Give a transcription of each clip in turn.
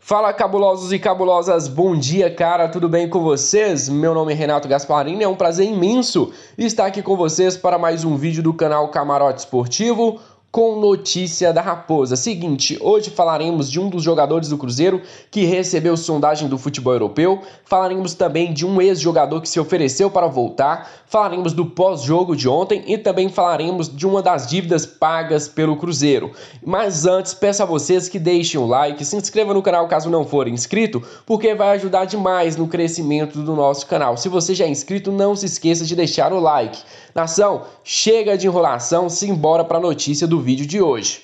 Fala, cabulosos e cabulosas, bom dia, cara, tudo bem com vocês? Meu nome é Renato Gasparini, é um prazer imenso estar aqui com vocês para mais um vídeo do canal Camarote Esportivo com notícia da Raposa. Seguinte, hoje falaremos de um dos jogadores do Cruzeiro que recebeu sondagem do futebol europeu, falaremos também de um ex-jogador que se ofereceu para voltar, falaremos do pós-jogo de ontem e também falaremos de uma das dívidas pagas pelo Cruzeiro. Mas antes, peço a vocês que deixem o like, se inscrevam no canal caso não for inscrito, porque vai ajudar demais no crescimento do nosso canal. Se você já é inscrito, não se esqueça de deixar o like. Nação, chega de enrolação, simbora para a notícia do vídeo de hoje.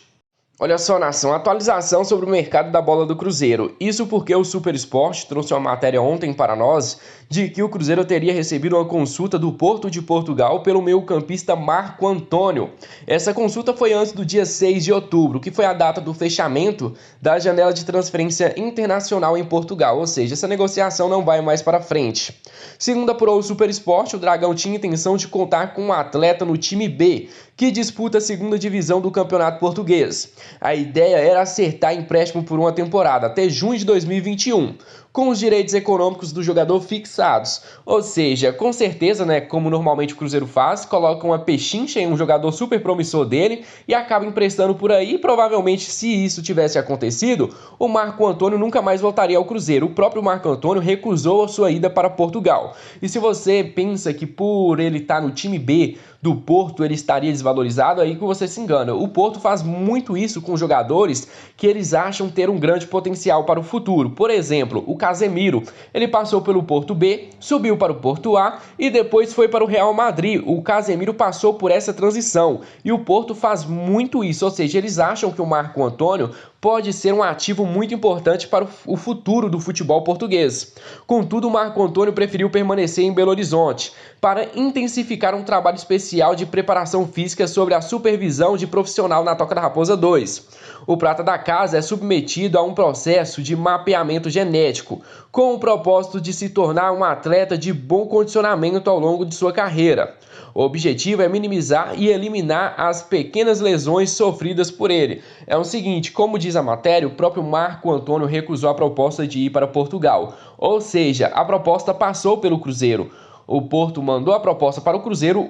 Olha só, nação, atualização sobre o mercado da bola do Cruzeiro. Isso porque o Super Sport trouxe uma matéria ontem para nós de que o Cruzeiro teria recebido uma consulta do Porto de Portugal pelo meio-campista Marco Antônio. Essa consulta foi antes do dia 6 de outubro, que foi a data do fechamento da janela de transferência internacional em Portugal, ou seja, essa negociação não vai mais para frente. Segundo apurou o Super Sport, o Dragão tinha intenção de contar com um atleta no time B, que disputa a segunda divisão do Campeonato Português. A ideia era acertar empréstimo por uma temporada, até junho de 2021, com os direitos econômicos do jogador fixados. Ou seja, com certeza, né, como normalmente o Cruzeiro faz, coloca uma pechincha em um jogador super promissor dele e acaba emprestando por aí. E provavelmente, se isso tivesse acontecido, o Marco Antônio nunca mais voltaria ao Cruzeiro. O próprio Marco Antônio recusou a sua ida para Portugal. E se você pensa que por ele estar no time B do Porto ele estaria desvalorizado, aí que você se engana. O Porto faz muito isso com jogadores que eles acham ter um grande potencial para o futuro. Por exemplo, o Casemiro, ele passou pelo Porto B, subiu para o Porto A e depois foi para o Real Madrid. O Casemiro passou por essa transição e o Porto faz muito isso, ou seja, eles acham que o Marco Antônio pode ser um ativo muito importante para o futuro do futebol português. Contudo, o Marco Antônio preferiu permanecer em Belo Horizonte para intensificar um trabalho especial de preparação física sob a supervisão de profissional na Toca da Raposa 2. O prata da casa é submetido a um processo de mapeamento genético, com o propósito de se tornar um atleta de bom condicionamento ao longo de sua carreira. O objetivo é minimizar e eliminar as pequenas lesões sofridas por ele. É o seguinte, como diz a matéria, o próprio Marco Antônio recusou a proposta de ir para Portugal. Ou seja, a proposta passou pelo Cruzeiro. O Porto mandou a proposta para o Cruzeiro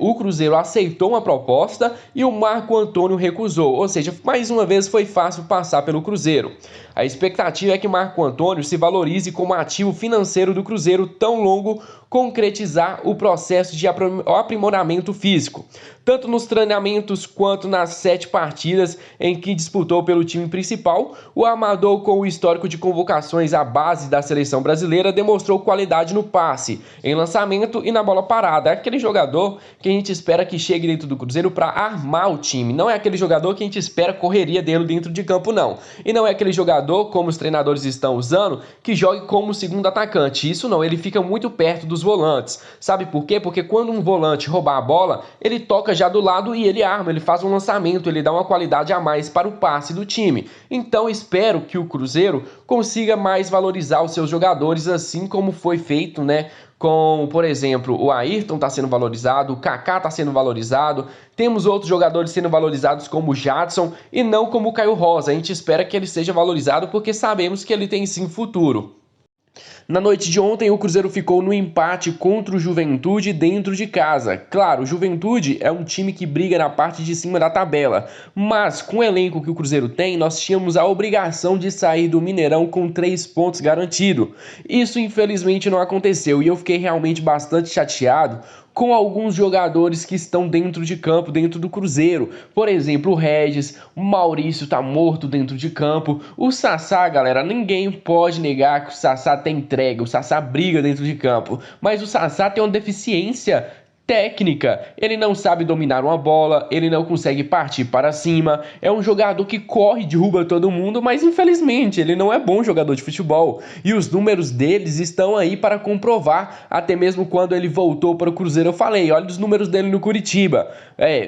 aceitou uma proposta e o Marco Antônio recusou. Ou seja, mais uma vez foi fácil passar pelo Cruzeiro. A expectativa é que Marco Antônio se valorize como ativo financeiro do Cruzeiro tão longo concretizar o processo de aprimoramento físico, tanto nos treinamentos quanto nas 7 partidas em que disputou pelo time principal. O armador, com o histórico de convocações à base da seleção brasileira, demonstrou qualidade no passe, em lançamento e na bola parada. É aquele jogador que a gente espera que chegue dentro do Cruzeiro para armar o time, não é aquele jogador que a gente espera correria dele dentro de campo, não. E não é aquele jogador, como os treinadores estão usando, que jogue como segundo atacante. Isso não, ele fica muito perto dos volantes. Sabe por quê? Porque quando um volante roubar a bola, ele toca já do lado e ele arma, ele faz um lançamento, ele dá uma qualidade a mais para o passe do time. Então espero que o Cruzeiro consiga mais valorizar os seus jogadores, assim como foi feito, né? Com, por exemplo, o Ayrton está sendo valorizado, o Kaká está sendo valorizado, temos outros jogadores sendo valorizados como o Jadson e não como o Caio Rosa. A gente espera que ele seja valorizado porque sabemos que ele tem sim futuro. Na noite de ontem, o Cruzeiro ficou no empate contra o Juventude dentro de casa. Claro, o Juventude é um time que briga na parte de cima da tabela, mas com o elenco que o Cruzeiro tem, nós tínhamos a obrigação de sair do Mineirão com 3 pontos garantido. Isso infelizmente não aconteceu e eu fiquei realmente bastante chateado com alguns jogadores que estão dentro de campo, dentro do Cruzeiro. Por exemplo, o Regis, o Maurício tá morto dentro de campo. O Sassá, galera, ninguém pode negar que o Sassá tem entrega, o Sassá briga dentro de campo. Mas o Sassá tem uma deficiência técnica, ele não sabe dominar uma bola, ele não consegue partir para cima, é um jogador que corre, derruba todo mundo, mas infelizmente ele não é bom jogador de futebol, e os números deles estão aí para comprovar. Até mesmo quando ele voltou para o Cruzeiro eu falei, olha os números dele no Curitiba,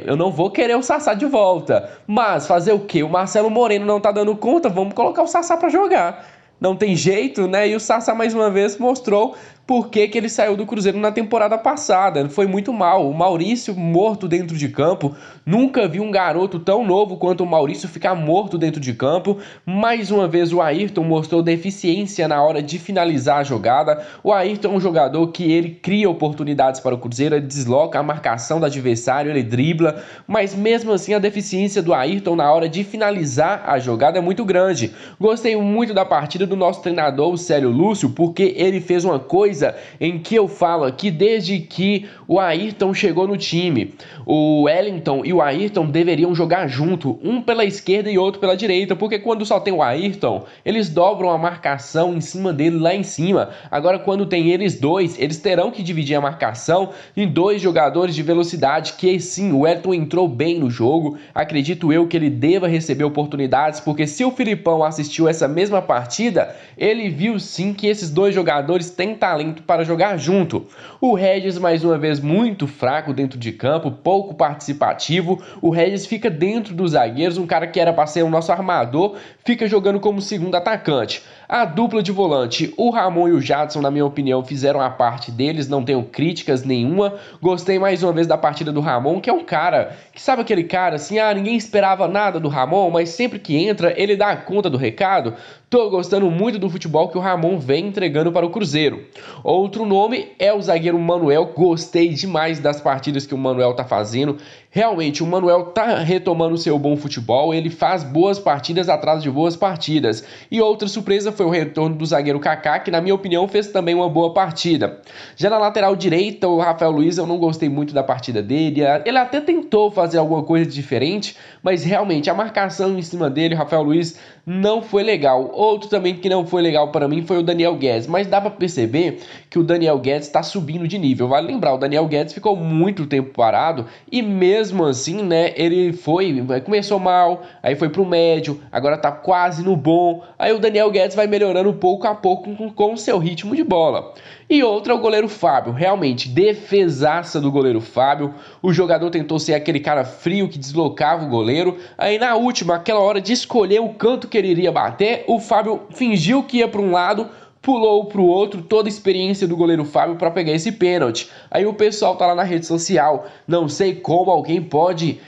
eu não vou querer o Sassá de volta, mas fazer o quê? O Marcelo Moreno não tá dando conta, vamos colocar o Sassá para jogar. Não tem jeito, né? E o Sassá mais uma vez mostrou por que ele saiu do Cruzeiro na temporada passada. Foi muito mal. O Maurício morto dentro de campo. Nunca vi um garoto tão novo quanto o Maurício ficar morto dentro de campo. Mais uma vez o Ayrton mostrou deficiência na hora de finalizar a jogada. O Ayrton é um jogador que ele cria oportunidades para o Cruzeiro, ele desloca a marcação do adversário, ele dribla, mas mesmo assim a deficiência do Ayrton na hora de finalizar a jogada é muito grande. Gostei muito da partida do nosso treinador, o Célio Lúcio, porque ele fez uma coisa em que eu falo aqui desde que o Ayrton chegou no time. O Wellington e o Ayrton deveriam jogar junto, um pela esquerda e outro pela direita, porque quando só tem o Ayrton, eles dobram a marcação em cima dele lá em cima. Agora, quando tem eles dois, eles terão que dividir a marcação em dois jogadores de velocidade, que sim, o Wellington entrou bem no jogo. Acredito eu que ele deva receber oportunidades, porque se o Filipão assistiu essa mesma partida, ele viu sim que esses dois jogadores têm talento para jogar junto. O Regis, mais uma vez, muito fraco dentro de campo, pouco participativo. O Regis fica dentro dos zagueiros, um cara que era para ser o nosso armador, fica jogando como segundo atacante. A dupla de volante, o Ramon e o Jadson, na minha opinião, fizeram a parte deles, não tenho críticas nenhuma. Gostei mais uma vez da partida do Ramon, que é um cara, que sabe aquele cara assim, ninguém esperava nada do Ramon, mas sempre que entra, ele dá conta do recado. Tô gostando muito do futebol que o Ramon vem entregando para o Cruzeiro. Outro nome é o zagueiro Manuel. Gostei demais das partidas que o Manuel tá fazendo. Realmente, o Manuel tá retomando o seu bom futebol. Ele faz boas partidas atrás de boas partidas. E outra surpresa foi o retorno do zagueiro Kaká, que na minha opinião fez também uma boa partida. Já na lateral direita, o Rafael Luiz, eu não gostei muito da partida dele. Ele até tentou fazer alguma coisa diferente, mas realmente a marcação em cima dele, o Rafael Luiz, não foi legal. Outro também que não foi legal para mim foi o Daniel Guedes, mas dá para perceber que o Daniel Guedes está subindo de nível. Vale lembrar, o Daniel Guedes ficou muito tempo parado e mesmo assim, né, ele começou mal, aí foi pro médio, agora tá quase no bom. Aí o Daniel Guedes vai melhorando pouco a pouco com o seu ritmo de bola. E outro é o goleiro Fábio, realmente, defesaça do goleiro Fábio. O jogador tentou ser aquele cara frio que deslocava o goleiro. Aí na última, aquela hora de escolher o canto que ele iria bater, o Fábio fingiu que ia para um lado, pulou para o outro, toda a experiência do goleiro Fábio para pegar esse pênalti. Aí o pessoal tá lá na rede social, não sei como alguém pode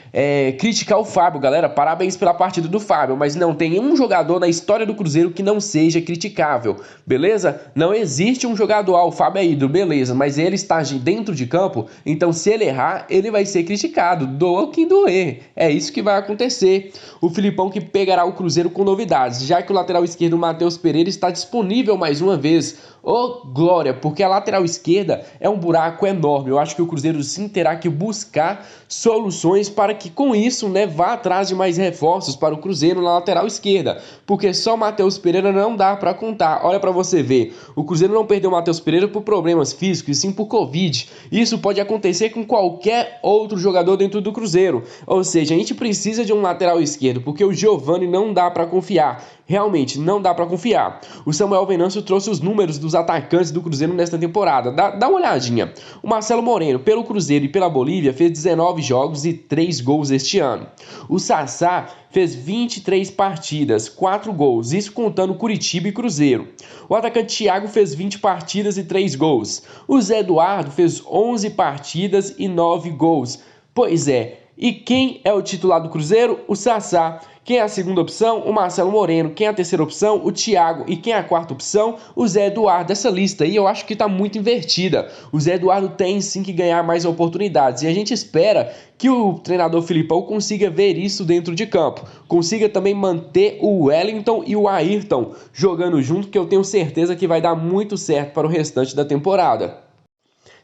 criticar o Fábio, galera, parabéns pela partida do Fábio, mas não tem um jogador na história do Cruzeiro que não seja criticável, beleza? Não existe um jogador, o Fábio é ídolo, beleza, mas ele está dentro de campo, então se ele errar, ele vai ser criticado, doa quem doer, é isso que vai acontecer. O Filipão que pegará o Cruzeiro com novidades, já que o lateral esquerdo, Matheus Pereira, está disponível mais uma vez. Ô, glória, porque a lateral esquerda é um buraco enorme. Eu acho que o Cruzeiro sim terá que buscar soluções para que com isso, né, vá atrás de mais reforços para o Cruzeiro na lateral esquerda, porque só o Matheus Pereira não dá para contar. Olha para você ver, o Cruzeiro não perdeu o Matheus Pereira por problemas físicos, e sim por Covid. Isso pode acontecer com qualquer outro jogador dentro do Cruzeiro. Ou seja, a gente precisa de um lateral esquerdo, porque o Giovani não dá para confiar. Realmente, não dá para confiar. O Samuel Venâncio trouxe os números dos atacantes do Cruzeiro nesta temporada. Dá uma olhadinha. O Marcelo Moreno, pelo Cruzeiro e pela Bolívia, fez 19 jogos e 3 gols este ano. O Sassá fez 23 partidas, 4 gols, isso contando Curitiba e Cruzeiro. O atacante Thiago fez 20 partidas e 3 gols. O Zé Eduardo fez 11 partidas e 9 gols. Pois é, e quem é o titular do Cruzeiro? O Sassá. Quem é a segunda opção? O Marcelo Moreno. Quem é a terceira opção? O Thiago. E quem é a quarta opção? O Zé Eduardo. Essa lista aí eu acho que está muito invertida. O Zé Eduardo tem sim que ganhar mais oportunidades. E a gente espera que o treinador Filipão consiga ver isso dentro de campo. Consiga também manter o Wellington e o Ayrton jogando junto, que eu tenho certeza que vai dar muito certo para o restante da temporada.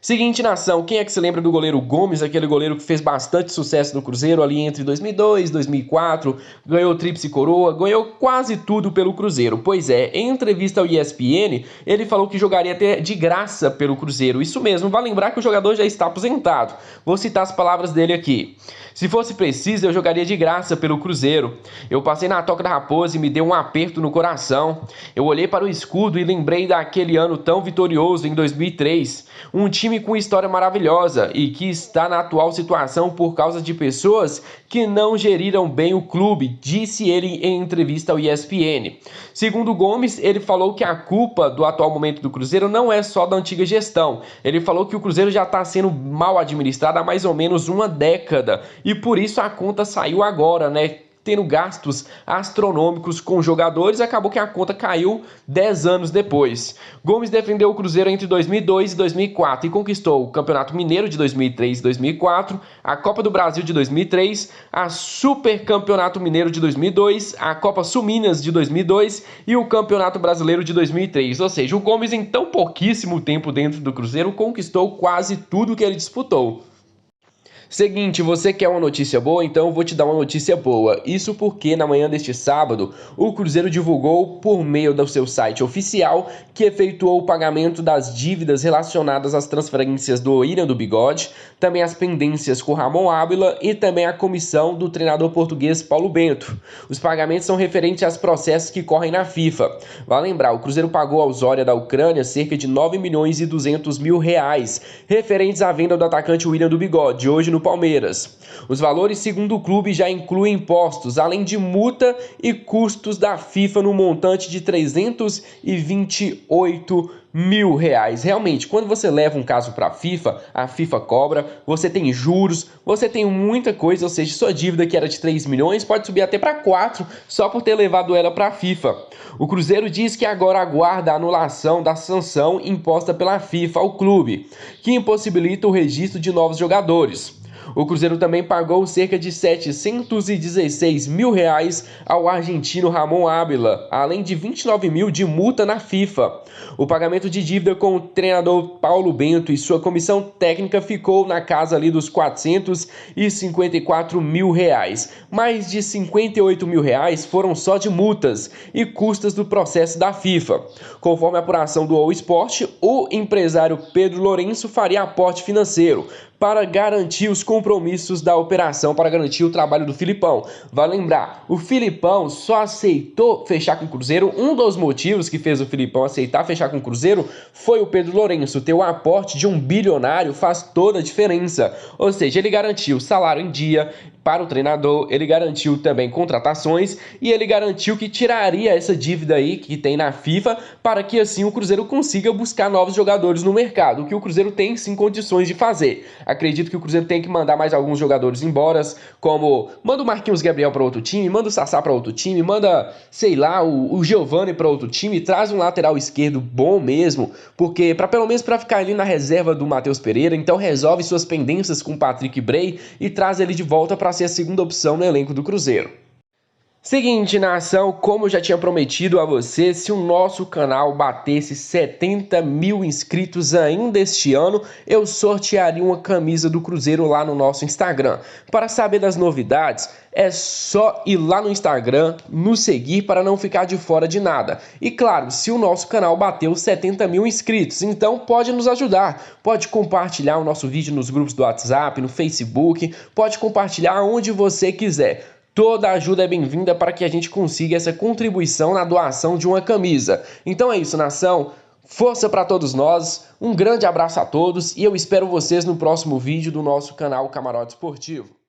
Seguinte, nação, quem é que se lembra do goleiro Gomes, aquele goleiro que fez bastante sucesso no Cruzeiro ali entre 2002 e 2004, ganhou tríplice coroa, ganhou quase tudo pelo Cruzeiro. Pois é, em entrevista ao ESPN, ele falou que jogaria até de graça pelo Cruzeiro. Isso mesmo, vale lembrar que o jogador já está aposentado. Vou citar as palavras dele aqui. Se fosse preciso, eu jogaria de graça pelo Cruzeiro. Eu passei na Toca da Raposa e me deu um aperto no coração. Eu olhei para o escudo e lembrei daquele ano tão vitorioso em 2003. Um time time com história maravilhosa e que está na atual situação por causa de pessoas que não geriram bem o clube, disse ele em entrevista ao ESPN. Segundo Gomes, ele falou que a culpa do atual momento do Cruzeiro não é só da antiga gestão. Ele falou que o Cruzeiro já está sendo mal administrado há mais ou menos uma década e por isso a conta saiu agora, né? Tendo gastos astronômicos com jogadores, acabou que a conta caiu 10 anos depois. Gomes defendeu o Cruzeiro entre 2002 e 2004 e conquistou o Campeonato Mineiro de 2003 e 2004, a Copa do Brasil de 2003, a Super Campeonato Mineiro de 2002, a Copa Sul-Minas de 2002 e o Campeonato Brasileiro de 2003. Ou seja, o Gomes em tão pouquíssimo tempo dentro do Cruzeiro conquistou quase tudo que ele disputou. Seguinte, você quer uma notícia boa? Então eu vou te dar uma notícia boa. Isso porque na manhã deste sábado, o Cruzeiro divulgou por meio do seu site oficial que efetuou o pagamento das dívidas relacionadas às transferências do William do Bigode, também as pendências com Ramon Ábila e também a comissão do treinador português Paulo Bento. Os pagamentos são referentes aos processos que correm na FIFA. Vale lembrar, o Cruzeiro pagou ao Zorya da Ucrânia cerca de 9 milhões e 200 mil reais, referentes à venda do atacante William do Bigode, hoje no Palmeiras. Os valores, segundo o clube, já incluem impostos, além de multa e custos da FIFA no montante de 328 mil reais. Realmente, quando você leva um caso para a FIFA cobra, você tem juros, você tem muita coisa, ou seja, sua dívida que era de 3 milhões pode subir até para 4 só por ter levado ela para a FIFA. O Cruzeiro diz que agora aguarda a anulação da sanção imposta pela FIFA ao clube, que impossibilita o registro de novos jogadores. O Cruzeiro também pagou cerca de 716 mil reais ao argentino Ramon Ábila, além de 29 mil de multa na FIFA. O pagamento de dívida com o treinador Paulo Bento e sua comissão técnica ficou na casa ali dos 454 mil reais. Mais de 58 mil reais foram só de multas e custas do processo da FIFA. Conforme a apuração do All Sport, o empresário Pedro Lourenço faria aporte financeiro para garantir os compromissos da operação, para garantir o trabalho do Filipão. Vale lembrar, o Filipão só aceitou fechar com o Cruzeiro, um dos motivos que fez o Filipão aceitar fechar com o Cruzeiro foi o Pedro Lourenço. Ter o aporte de um bilionário faz toda a diferença. Ou seja, ele garantiu salário em dia para o treinador, ele garantiu também contratações e ele garantiu que tiraria essa dívida aí que tem na FIFA para que assim o Cruzeiro consiga buscar novos jogadores no mercado, o que o Cruzeiro tem sim condições de fazer. Acredito que o Cruzeiro tem que mandar mais alguns jogadores embora, como manda o Marquinhos Gabriel para outro time, manda o Sassá para outro time, manda, sei lá, o Giovani para outro time, traz um lateral esquerdo bom mesmo, porque pelo menos para ficar ali na reserva do Matheus Pereira, então resolve suas pendências com o Patrick Bray e traz ele de volta para ser a segunda opção no elenco do Cruzeiro. Seguinte, nação, como eu já tinha prometido a você, se o nosso canal batesse 70 mil inscritos ainda este ano, eu sortearia uma camisa do Cruzeiro lá no nosso Instagram. Para saber das novidades, é só ir lá no Instagram, nos seguir para não ficar de fora de nada. E claro, se o nosso canal bateu 70 mil inscritos, então pode nos ajudar. Pode compartilhar o nosso vídeo nos grupos do WhatsApp, no Facebook, pode compartilhar onde você quiser. Toda ajuda é bem-vinda para que a gente consiga essa contribuição na doação de uma camisa. Então é isso, nação. Força para todos nós. Um grande abraço a todos e eu espero vocês no próximo vídeo do nosso canal Camarote Esportivo.